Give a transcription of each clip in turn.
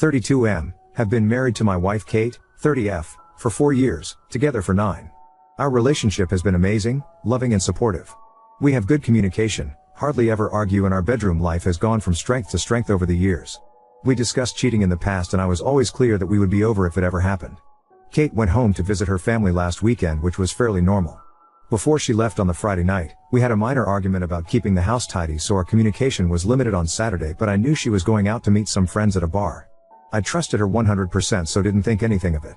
32M, have been married to my wife Kate, 30F, for 4 years, together for 9. Our relationship has been amazing, loving and supportive. We have good communication, hardly ever argue, and our bedroom life has gone from strength to strength over the years. We discussed cheating in the past and I was always clear that we would be over if it ever happened. Kate went home to visit her family last weekend, which was fairly normal. Before she left on the Friday night, we had a minor argument about keeping the house tidy, so our communication was limited on Saturday, but I knew she was going out to meet some friends at a bar. I trusted her 100%, so didn't think anything of it.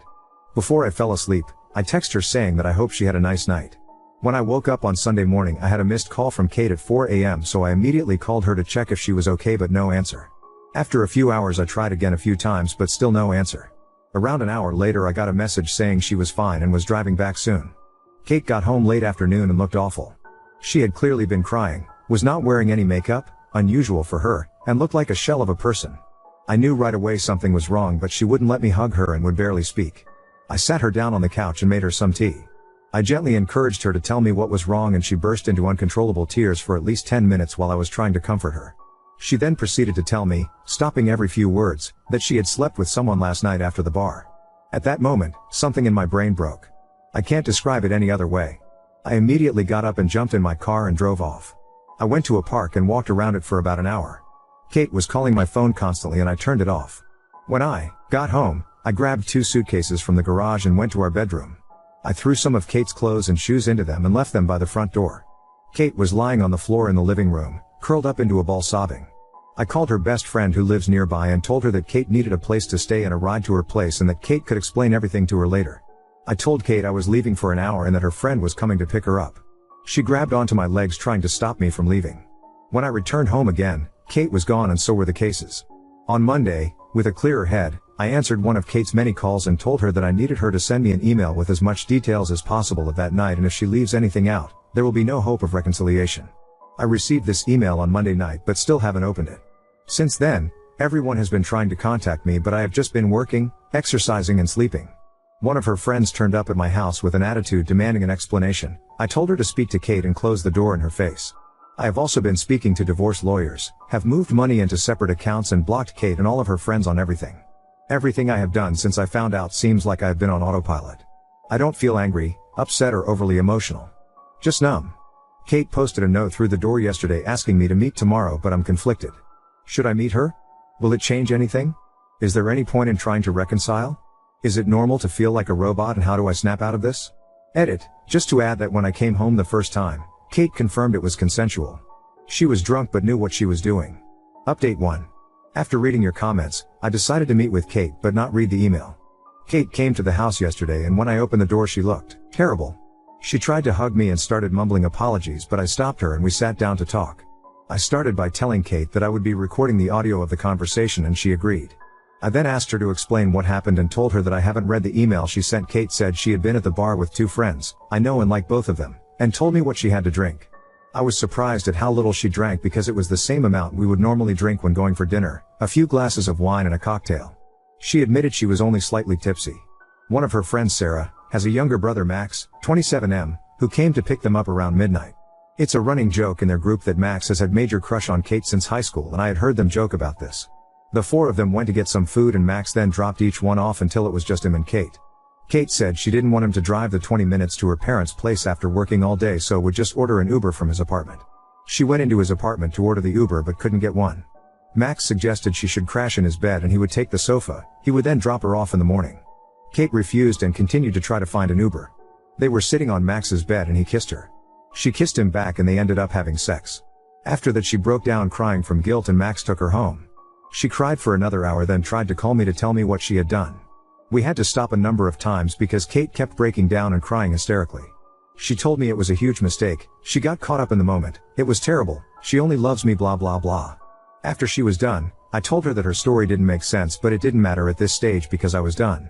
Before I fell asleep, I texted her saying that I hope she had a nice night. When I woke up on Sunday morning, I had a missed call from Kate at 4 a.m., so I immediately called her to check if she was okay, but no answer. After a few hours I tried again a few times, but still no answer. Around an hour later I got a message saying she was fine and was driving back soon. Kate got home late afternoon and looked awful. She had clearly been crying, was not wearing any makeup, unusual for her, and looked like a shell of a person. I knew right away something was wrong, but she wouldn't let me hug her and would barely speak. I sat her down on the couch and made her some tea. I gently encouraged her to tell me what was wrong, and she burst into uncontrollable tears for at least 10 minutes while I was trying to comfort her. She then proceeded to tell me, stopping every few words, that she had slept with someone last night after the bar. At that moment, something in my brain broke. I can't describe it any other way. I immediately got up and jumped in my car and drove off. I went to a park and walked around it for about an hour. Kate was calling my phone constantly and I turned it off. When I got home, I grabbed 2 suitcases from the garage and went to our bedroom. I threw some of Kate's clothes and shoes into them and left them by the front door. Kate was lying on the floor in the living room, curled up into a ball sobbing. I called her best friend who lives nearby and told her that Kate needed a place to stay and a ride to her place, and that Kate could explain everything to her later. I told Kate I was leaving for an hour and that her friend was coming to pick her up. She grabbed onto my legs trying to stop me from leaving. When I returned home again, Kate was gone and so were the cases. On Monday, with a clearer head, I answered one of Kate's many calls and told her that I needed her to send me an email with as much details as possible of that night, and if she leaves anything out, there will be no hope of reconciliation. I received this email on Monday night but still haven't opened it. Since then, everyone has been trying to contact me, but I have just been working, exercising and sleeping. One of her friends turned up at my house with an attitude demanding an explanation. I told her to speak to Kate and close the door in her face. I have also been speaking to divorce lawyers, have moved money into separate accounts and blocked Kate and all of her friends on everything. Everything I have done since I found out seems like I have been on autopilot. I don't feel angry, upset or overly emotional. Just numb. Kate posted a note through the door yesterday asking me to meet tomorrow, but I'm conflicted. Should I meet her? Will it change anything? Is there any point in trying to reconcile? Is it normal to feel like a robot, and how do I snap out of this? Edit, just to add that when I came home the first time, Kate confirmed it was consensual. She was drunk but knew what she was doing. Update 1. After reading your comments, I decided to meet with Kate but not read the email. Kate came to the house yesterday and when I opened the door she looked terrible. She tried to hug me and started mumbling apologies, but I stopped her and we sat down to talk. I started by telling Kate that I would be recording the audio of the conversation and she agreed. I then asked her to explain what happened and told her that I haven't read the email she sent. Kate said she had been at the bar with 2 friends, I know and like both of them, and told me what she had to drink. I was surprised at how little she drank because it was the same amount we would normally drink when going for dinner, a few glasses of wine and a cocktail. She admitted she was only slightly tipsy. One of her friends, Sarah, has a younger brother, Max, 27M, who came to pick them up around midnight. It's a running joke in their group that Max has had major crush on Kate since high school, and I had heard them joke about this. The 4 of them went to get some food and Max then dropped each one off until it was just him and Kate. Kate said she didn't want him to drive the 20 minutes to her parents' place after working all day, so would just order an Uber from his apartment. She went into his apartment to order the Uber but couldn't get one. Max suggested she should crash in his bed and he would take the sofa, he would then drop her off in the morning. Kate refused and continued to try to find an Uber. They were sitting on Max's bed and he kissed her. She kissed him back and they ended up having sex. After that she broke down crying from guilt and Max took her home. She cried for another hour, then tried to call me to tell me what she had done. We had to stop a number of times because Kate kept breaking down and crying hysterically. She told me it was a huge mistake, she got caught up in the moment, it was terrible, she only loves me blah blah blah. After she was done, I told her that her story didn't make sense, but it didn't matter at this stage because I was done.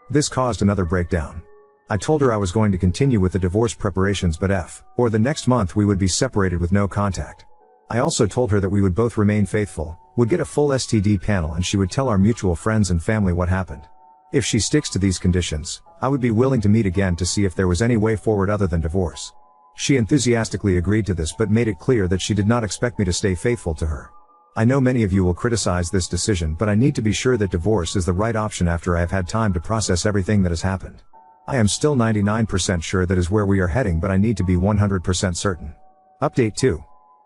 This caused another breakdown. I told her I was going to continue with the divorce preparations, but or the next month we would be separated with no contact. I also told her that we would both remain faithful, would get a full STD panel, and she would tell our mutual friends and family what happened. If she sticks to these conditions, I would be willing to meet again to see if there was any way forward other than divorce. She enthusiastically agreed to this but made it clear that she did not expect me to stay faithful to her. I know many of you will criticize this decision, but I need to be sure that divorce is the right option after I have had time to process everything that has happened. I am still 99% sure that is where we are heading, but I need to be 100% certain. Update 2.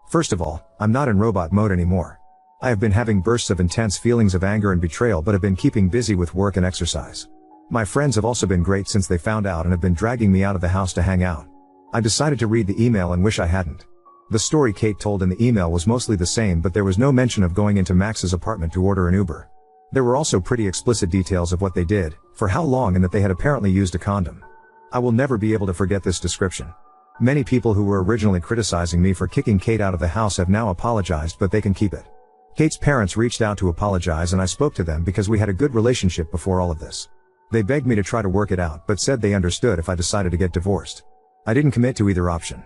First of all, I'm not in robot mode anymore. I have been having bursts of intense feelings of anger and betrayal, but have been keeping busy with work and exercise. My friends have also been great since they found out and have been dragging me out of the house to hang out. I decided to read the email and wish I hadn't. The story Kate told in the email was mostly the same, but there was no mention of going into Max's apartment to order an Uber. There were also pretty explicit details of what they did, for how long, and that they had apparently used a condom. I will never be able to forget this description. Many people who were originally criticizing me for kicking Kate out of the house have now apologized, but they can keep it. Kate's parents reached out to apologize, and I spoke to them because we had a good relationship before all of this. They begged me to try to work it out, but said they understood if I decided to get divorced. I didn't commit to either option.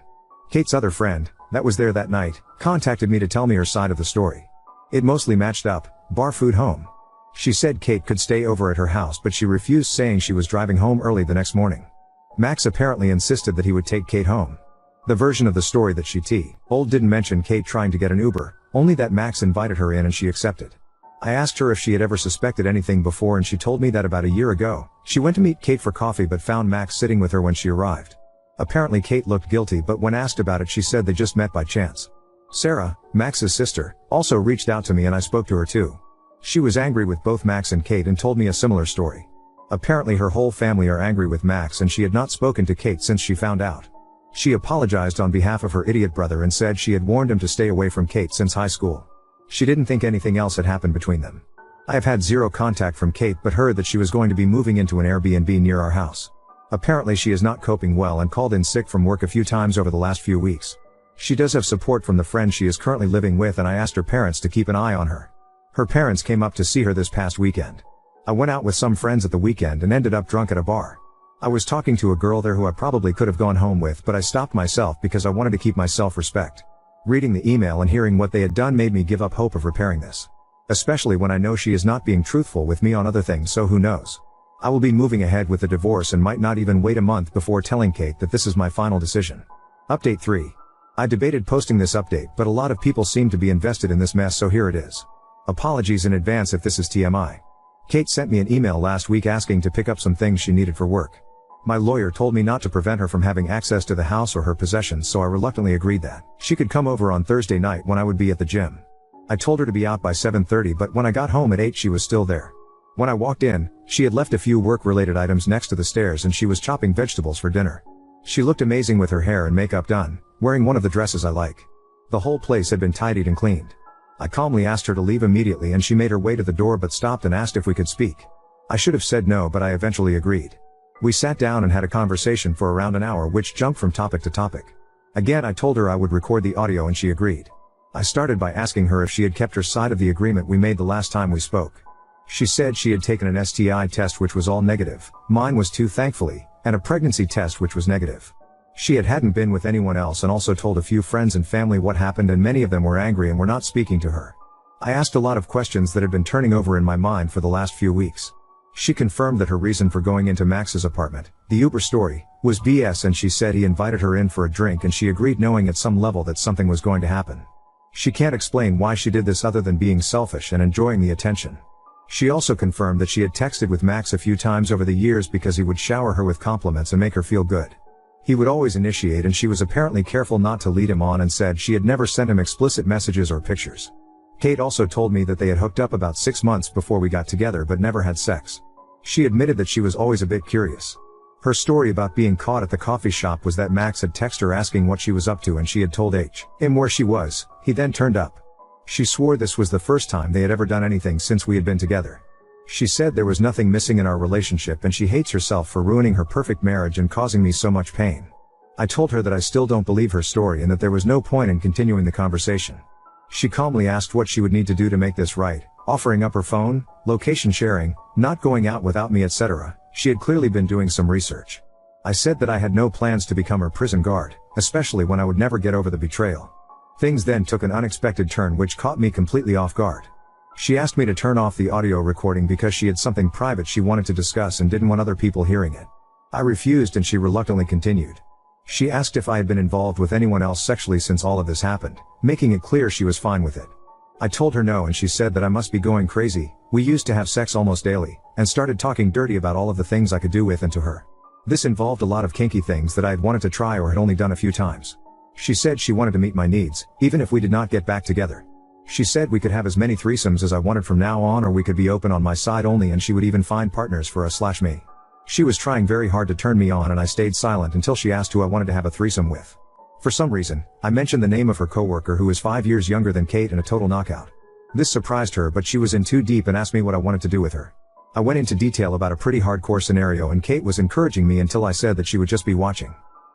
Kate's other friend, that was there that night, contacted me to tell me her side of the story. It mostly matched up, bar food home. She said Kate could stay over at her house, but she refused, saying she was driving home early the next morning. Max apparently insisted that he would take Kate home. The version of the story that she told didn't mention Kate trying to get an Uber, only that Max invited her in and she accepted. I asked her if she had ever suspected anything before, and she told me that about a year ago, she went to meet Kate for coffee but found Max sitting with her when she arrived. Apparently Kate looked guilty, but when asked about it she said they just met by chance. Sarah, Max's sister, also reached out to me and I spoke to her too. She was angry with both Max and Kate and told me a similar story. Apparently her whole family are angry with Max, and she had not spoken to Kate since she found out. She apologized on behalf of her idiot brother and said she had warned him to stay away from Kate since high school. She didn't think anything else had happened between them. I have had zero contact from Kate, but heard that she was going to be moving into an Airbnb near our house. Apparently she is not coping well and called in sick from work a few times over the last few weeks. She does have support from the friend she is currently living with, and I asked her parents to keep an eye on her. Her parents came up to see her this past weekend. I went out with some friends at the weekend and ended up drunk at a bar. I was talking to a girl there who I probably could have gone home with, but I stopped myself because I wanted to keep my self-respect. Reading the email and hearing what they had done made me give up hope of repairing this. Especially when I know she is not being truthful with me on other things, so who knows. I will be moving ahead with the divorce and might not even wait a month before telling Kate that this is my final decision. Update 3. I debated posting this update, but a lot of people seem to be invested in this mess, so here it is. Apologies in advance if this is TMI. Kate sent me an email last week asking to pick up some things she needed for work. My lawyer told me not to prevent her from having access to the house or her possessions, so I reluctantly agreed that she could come over on Thursday night when I would be at the gym. I told her to be out by 7:30, but when I got home at 8 she was still there. When I walked in, she had left a few work-related items next to the stairs and she was chopping vegetables for dinner. She looked amazing with her hair and makeup done, wearing one of the dresses I like. The whole place had been tidied and cleaned. I calmly asked her to leave immediately and she made her way to the door but stopped and asked if we could speak. I should have said no, but I eventually agreed. We sat down and had a conversation for around an hour, which jumped from topic to topic. Again, I told her I would record the audio and she agreed. I started by asking her if she had kept her side of the agreement we made the last time we spoke. She said she had taken an STI test which was all negative, mine was too thankfully, and a pregnancy test which was negative. She hadn't been with anyone else and also told a few friends and family what happened, and many of them were angry and were not speaking to her. I asked a lot of questions that had been turning over in my mind for the last few weeks. She confirmed that her reason for going into Max's apartment, the Uber story, was BS, and she said he invited her in for a drink and she agreed, knowing at some level that something was going to happen. She can't explain why she did this other than being selfish and enjoying the attention. She also confirmed that she had texted with Max a few times over the years because he would shower her with compliments and make her feel good. He would always initiate, and she was apparently careful not to lead him on, and said she had never sent him explicit messages or pictures. Kate also told me that they had hooked up about 6 months before we got together but never had sex. She admitted that she was always a bit curious. Her story about being caught at the coffee shop was that Max had texted her asking what she was up to and she had told him where she was. He then turned up. She swore this was the first time they had ever done anything since we had been together. She said there was nothing missing in our relationship and she hates herself for ruining her perfect marriage and causing me so much pain. I told her that I still don't believe her story and that there was no point in continuing the conversation. She calmly asked what she would need to do to make this right, offering up her phone, location sharing, not going out without me, etc. She had clearly been doing some research. I said that I had no plans to become her prison guard, especially when I would never get over the betrayal. Things then took an unexpected turn which caught me completely off guard. She asked me to turn off the audio recording because she had something private she wanted to discuss and didn't want other people hearing it. I refused and she reluctantly continued. She asked if I had been involved with anyone else sexually since all of this happened, making it clear she was fine with it. I told her no and she said that I must be going crazy. We used to have sex almost daily, and started talking dirty about all of the things I could do with and to her. This involved a lot of kinky things that I had wanted to try or had only done a few times. She said she wanted to meet my needs, even if we did not get back together. She said we could have as many threesomes as I wanted from now on, or we could be open on my side only, and she would even find partners for us/me. She was trying very hard to turn me on, and I stayed silent until she asked who I wanted to have a threesome with. For some reason, I mentioned the name of her coworker who is 5 years younger than Kate and a total knockout. This surprised her, but she was in too deep and asked me what I wanted to do with her. I went into detail about a pretty hardcore scenario, and Kate was encouraging me until I said that she would just be watching.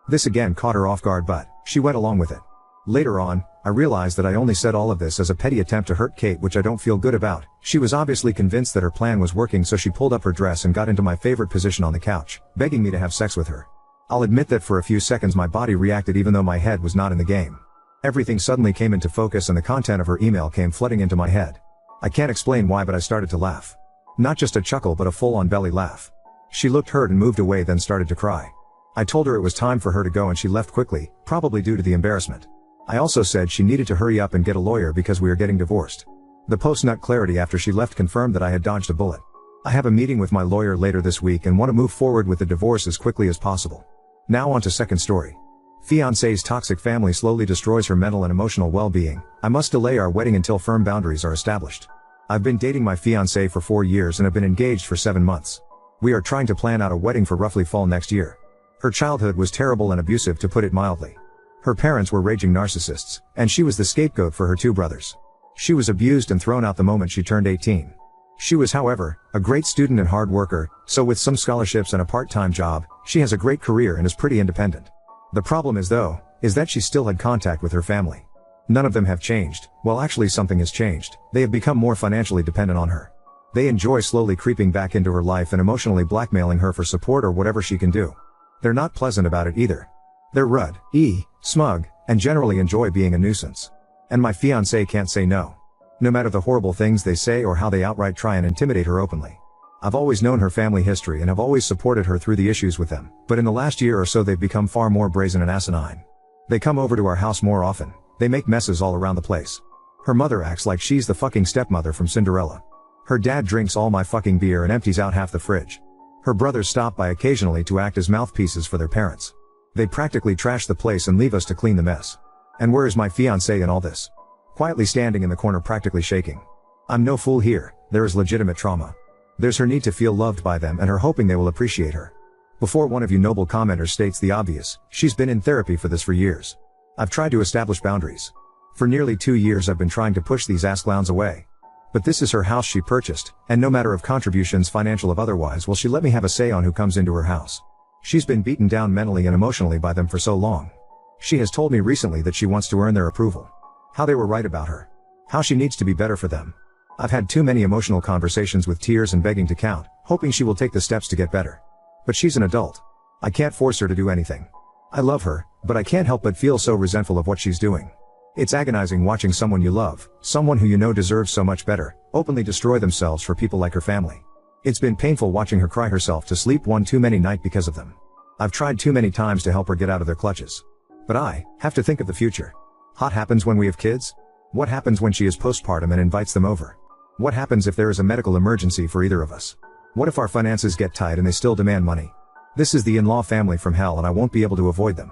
This again caught her off guard, but she went along with it. Later on, I realized that I only said all of this as a petty attempt to hurt Kate, which I don't feel good about. She was obviously convinced that her plan was working, so she pulled up her dress and got into my favorite position on the couch, begging me to have sex with her. I'll admit that for a few seconds my body reacted even though my head was not in the game. Everything suddenly came into focus and the content of her email came flooding into my head. I can't explain why, but I started to laugh. Not just a chuckle, but a full-on belly laugh. She looked hurt and moved away, then started to cry. I told her it was time for her to go and she left quickly, probably due to the embarrassment. I also said she needed to hurry up and get a lawyer because we are getting divorced. The post-nut clarity after she left confirmed that I had dodged a bullet. I have a meeting with my lawyer later this week and want to move forward with the divorce as quickly as possible. Now on to second story. Fiancé's toxic family slowly destroys her mental and emotional well-being. I must delay our wedding until firm boundaries are established. I've been dating my fiancé for 4 years and have been engaged for 7 months. We are trying to plan out a wedding for roughly fall next year. Her childhood was terrible and abusive, to put it mildly. Her parents were raging narcissists, and she was the scapegoat for her 2 brothers. She was abused and thrown out the moment she turned 18. She was, however, a great student and hard worker, so with some scholarships and a part-time job, she has a great career and is pretty independent. The problem is that she still had contact with her family. None of them have changed. Well, actually something has changed. They have become more financially dependent on her. They enjoy slowly creeping back into her life and emotionally blackmailing her for support or whatever she can do. They're not pleasant about it either. They're rude, smug, and generally enjoy being a nuisance. And my fiancé can't say no. No matter the horrible things they say or how they outright try and intimidate her openly. I've always known her family history and have always supported her through the issues with them, but in the last year or so they've become far more brazen and asinine. They come over to our house more often. They make messes all around the place. Her mother acts like she's the fucking stepmother from Cinderella. Her dad drinks all my fucking beer and empties out half the fridge. Her brothers stop by occasionally to act as mouthpieces for their parents. They practically trash the place and leave us to clean the mess. And where is my fiancé in all this? Quietly standing in the corner, practically shaking. I'm no fool here. There is legitimate trauma. There's her need to feel loved by them and her hoping they will appreciate her. Before one of you noble commenters states the obvious, she's been in therapy for this for years. I've tried to establish boundaries. For nearly 2 years I've been trying to push these ass clowns away. But this is her house she purchased, and no matter of contributions, financial or otherwise, will she let me have a say on who comes into her house. She's been beaten down mentally and emotionally by them for so long. She has told me recently that she wants to earn their approval. How they were right about her. How she needs to be better for them. I've had too many emotional conversations with tears and begging to count, hoping she will take the steps to get better. But she's an adult. I can't force her to do anything. I love her, but I can't help but feel so resentful of what she's doing. It's agonizing watching someone you love, someone who you know deserves so much better, openly destroy themselves for people like her family. It's been painful watching her cry herself to sleep one too many night because of them. I've tried too many times to help her get out of their clutches. But I have to think of the future. What happens when we have kids? What happens when she is postpartum and invites them over? What happens if there is a medical emergency for either of us? What if our finances get tight and they still demand money? This is the in-law family from hell and I won't be able to avoid them.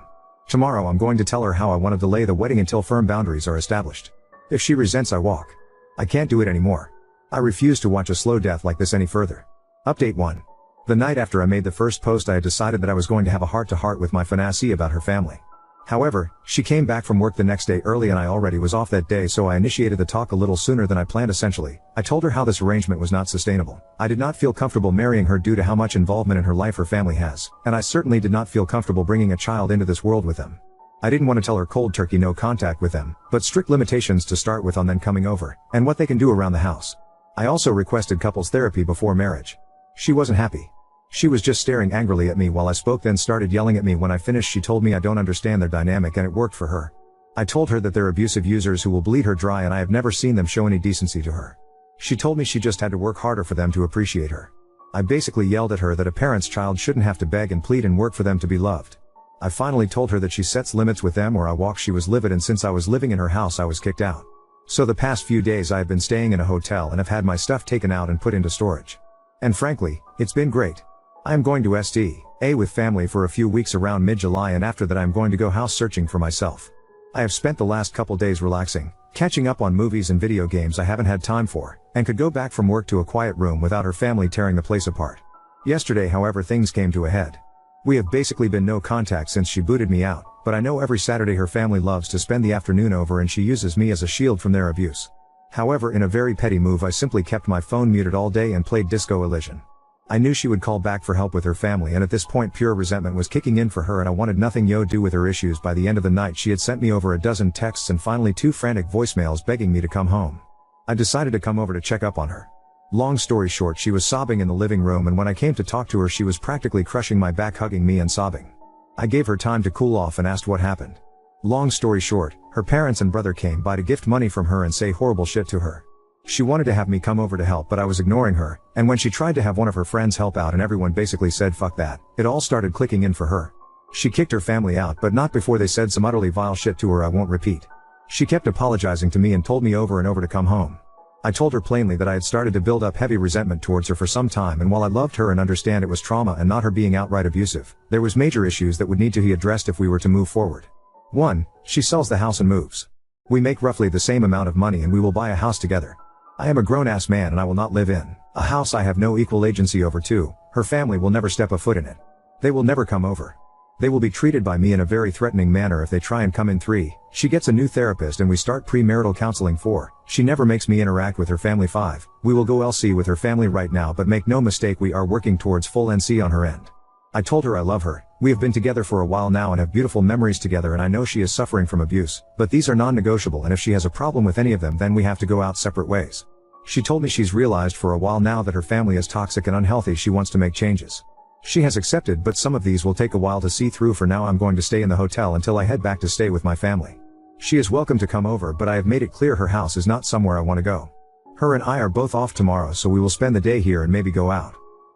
Tomorrow I'm going to tell her how I want to delay the wedding until firm boundaries are established. If she resents, I walk. I can't do it anymore. I refuse to watch a slow death like this any further. Update 1. The night after I made the first post I had decided that I was going to have a heart-to-heart with my fiancée about her family. However, she came back from work the next day early and I already was off that day, so I initiated the talk a little sooner than I planned. Essentially, I told her how this arrangement was not sustainable. I did not feel comfortable marrying her due to how much involvement in her life her family has, and I certainly did not feel comfortable bringing a child into this world with them. I didn't want to tell her cold turkey no contact with them, but strict limitations to start with on them coming over, and what they can do around the house. I also requested couples therapy before marriage. She wasn't happy. She was just staring angrily at me while I spoke, then started yelling at me when I finished. She told me I don't understand their dynamic and it worked for her. I told her that they're abusive users who will bleed her dry and I have never seen them show any decency to her. She told me she just had to work harder for them to appreciate her. I basically yelled at her that a parent's child shouldn't have to beg and plead and work for them to be loved. I finally told her that she sets limits with them or I walk. She was livid, and since I was living in her house I was kicked out. So the past few days I have been staying in a hotel and have had my stuff taken out and put into storage. And frankly, it's been great. I am going to STA with family for a few weeks around mid-July, and after that I am going to go house searching for myself. I have spent the last couple days relaxing, catching up on movies and video games I haven't had time for, and could go back from work to a quiet room without her family tearing the place apart. Yesterday, however, things came to a head. We have basically been no contact since she booted me out, but I know every Saturday her family loves to spend the afternoon over and she uses me as a shield from their abuse. However, in a very petty move, I simply kept my phone muted all day and played Disco Elysian. I knew she would call back for help with her family, and at this point pure resentment was kicking in for her and I wanted nothing to do with her issues. By the end of the night she had sent me over a dozen texts and finally 2 frantic voicemails begging me to come home. I decided to come over to check up on her. Long story short, she was sobbing in the living room, and when I came to talk to her she was practically crushing my back, hugging me and sobbing. I gave her time to cool off and asked what happened. Long story short, her parents and brother came by to gift money from her and say horrible shit to her. She wanted to have me come over to help, but I was ignoring her, and when she tried to have one of her friends help out and everyone basically said fuck that, it all started clicking in for her. She kicked her family out, but not before they said some utterly vile shit to her I won't repeat. She kept apologizing to me and told me over and over to come home. I told her plainly that I had started to build up heavy resentment towards her for some time, and while I loved her and understand it was trauma and not her being outright abusive, there was major issues that would need to be addressed if we were to move forward. 1. She sells the house and moves. We make roughly the same amount of money and we will buy a house together. I am a grown-ass man and I will not live in a house I have no equal agency over. 2. Her family will never step a foot in it. They will never come over. They will be treated by me in a very threatening manner if they try and come in. 3. She gets a new therapist and we start premarital counseling. 4. She never makes me interact with her family. 5. We will go LC with her family right now, but make no mistake, we are working towards full NC on her end. I told her I love her. We have been together for a while now and have beautiful memories together, and I know she is suffering from abuse, but these are non-negotiable, and if she has a problem with any of them then we have to go out separate ways. She told me she's realized for a while now that her family is toxic and unhealthy. She wants to make changes. She has accepted, but some of these will take a while to see through. For now I'm going to stay in the hotel until I head back to stay with my family. She is welcome to come over, but I have made it clear her house is not somewhere I want to go. Her and I are both off tomorrow, so we will spend the day here and maybe go out.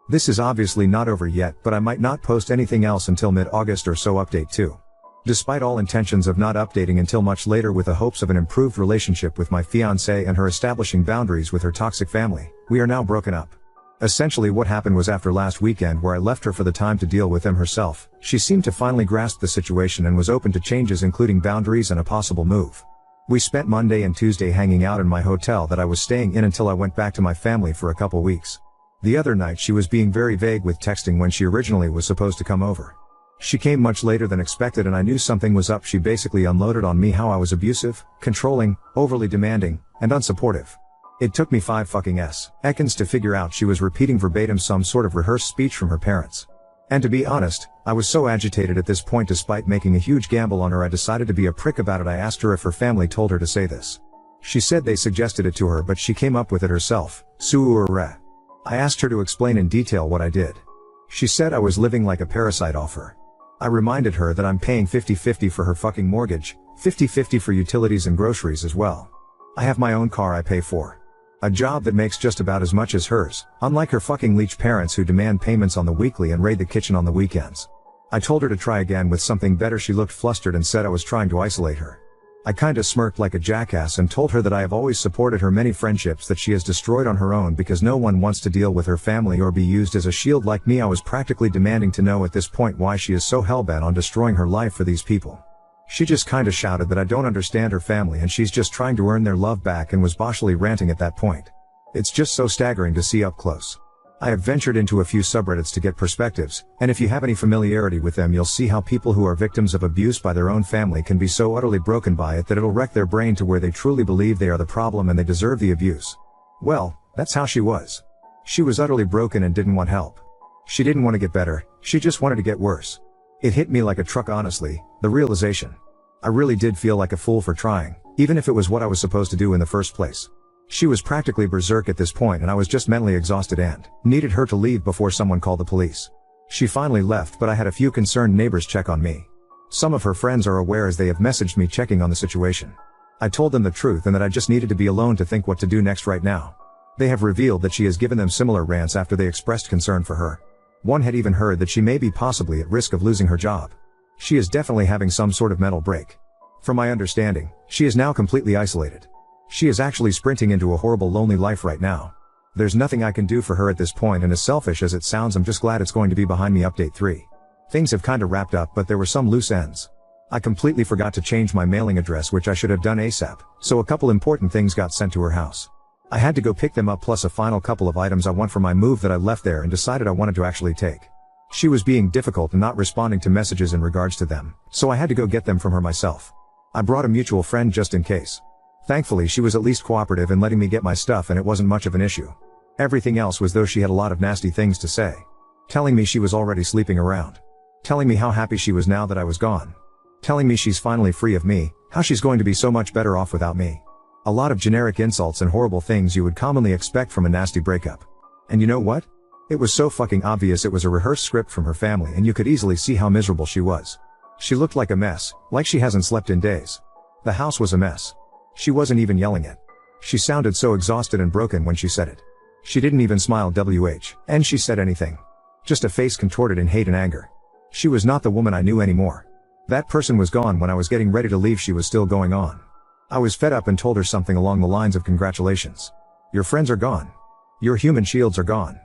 This is obviously not over yet, but I might not post anything else until mid-August or so. Update 2. Despite all intentions of not updating until much later with the hopes of an improved relationship with my fiancé and her establishing boundaries with her toxic family, we are now broken up. Essentially what happened was, after last weekend where I left her for the time to deal with them herself, she seemed to finally grasp the situation and was open to changes, including boundaries and a possible move. We spent Monday and Tuesday hanging out in my hotel that I was staying in until I went back to my family for a couple weeks. The other night she was being very vague with texting when she originally was supposed to come over. She came much later than expected and I knew something was up. She basically unloaded on me how I was abusive, controlling, overly demanding, and unsupportive. It took me 5 fucking seconds to figure out she was repeating verbatim some sort of rehearsed speech from her parents. And to be honest, I was so agitated at this point, despite making a huge gamble on her, I decided to be a prick about it. I asked her if her family told her to say this. She said they suggested it to her, but she came up with it herself. I asked her to explain in detail what I did. She said I was living like a parasite off her. I reminded her that I'm paying 50-50 for her fucking mortgage, 50-50 for utilities and groceries as well. I have my own car I pay for. A job that makes just about as much as hers, unlike her fucking leech parents who demand payments on the weekly and raid the kitchen on the weekends. I told her to try again with something better. She looked flustered and said I was trying to isolate her. I kinda smirked like a jackass and told her that I have always supported her many friendships that she has destroyed on her own because no one wants to deal with her family or be used as a shield like me. I was practically demanding to know at this point why she is so hellbent on destroying her life for these people. She just kinda shouted that I don't understand her family and she's just trying to earn their love back, and was boshly ranting at that point. It's just so staggering to see up close. I have ventured into a few subreddits to get perspectives, and if you have any familiarity with them you'll see how people who are victims of abuse by their own family can be so utterly broken by it that it'll wreck their brain to where they truly believe they are the problem and they deserve the abuse. Well, that's how she was. She was utterly broken and didn't want help. She didn't want to get better, she just wanted to get worse. It hit me like a truck, honestly, the realization. I really did feel like a fool for trying, even if it was what I was supposed to do in the first place. She was practically berserk at this point and I was just mentally exhausted and needed her to leave before someone called the police. She finally left, but I had a few concerned neighbors check on me. Some of her friends are aware as they have messaged me checking on the situation. I told them the truth and that I just needed to be alone to think what to do next right now. They have revealed that she has given them similar rants after they expressed concern for her. One had even heard that she may be possibly at risk of losing her job. She is definitely having some sort of mental break. From my understanding, she is now completely isolated. She is actually sprinting into a horrible lonely life right now. There's nothing I can do for her at this point, and as selfish as it sounds, I'm just glad it's going to be behind me. Update 3. Things have kinda wrapped up, but there were some loose ends. I completely forgot to change my mailing address, which I should have done ASAP, so a couple important things got sent to her house. I had to go pick them up, plus a final couple of items I want for my move that I left there and decided I wanted to actually take. She was being difficult and not responding to messages in regards to them, so I had to go get them from her myself. I brought a mutual friend just in case. Thankfully she was at least cooperative in letting me get my stuff, and it wasn't much of an issue. Everything else was though she had a lot of nasty things to say. Telling me she was already sleeping around. Telling me how happy she was now that I was gone. Telling me she's finally free of me, how she's going to be so much better off without me. A lot of generic insults and horrible things you would commonly expect from a nasty breakup. And you know what? It was so fucking obvious it was a rehearsed script from her family, and you could easily see how miserable she was. She looked like a mess, like she hasn't slept in days. The house was a mess. She wasn't even yelling it. She sounded so exhausted and broken when she said it. She didn't even smile and she said anything. Just a face contorted in hate and anger. She was not the woman I knew anymore. That person was gone when I was getting ready to leave. She was still going on. I was fed up and told her something along the lines of, congratulations. Your friends are gone. Your human shields are gone.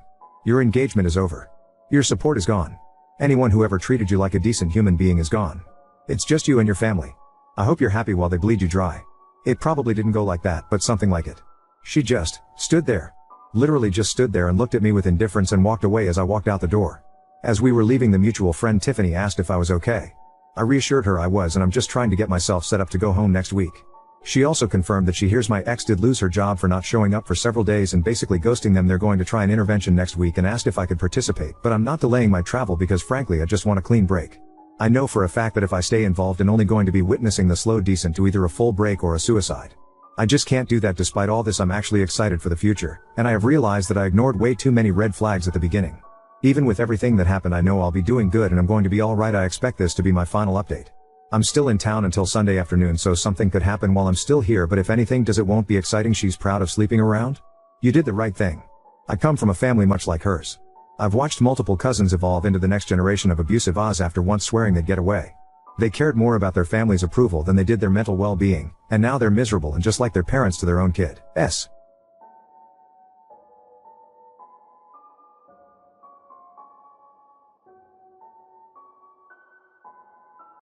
Your engagement is over. Your support is gone. Anyone who ever treated you like a decent human being is gone. It's just you and your family. I hope you're happy while they bleed you dry. It probably didn't go like that, but something like it. She just stood there. Literally just stood there and looked at me with indifference and walked away as I walked out the door. As we were leaving, the mutual friend Tiffany asked if I was okay. I reassured her I was, and I'm just trying to get myself set up to go home next week. She also confirmed that she hears my ex did lose her job for not showing up for several days and basically ghosting them. They're going to try an intervention next week, and asked if I could participate, but I'm not delaying my travel because frankly I just want a clean break. I know for a fact that if I stay involved I'm only going to be witnessing the slow descent to either a full break or a suicide. I just can't do that. Despite all this, I'm actually excited for the future, and I have realized that I ignored way too many red flags at the beginning. Even with everything that happened, I know I'll be doing good and I'm going to be alright. I expect this to be my final update. I'm still in town until Sunday afternoon, so something could happen while I'm still here, but if anything does, it won't be exciting. She's proud of sleeping around? You did the right thing. I come from a family much like hers. I've watched multiple cousins evolve into the next generation of abusive Oz after once swearing they'd get away. They cared more about their family's approval than they did their mental well-being, and now they're miserable and just like their parents to their own kid.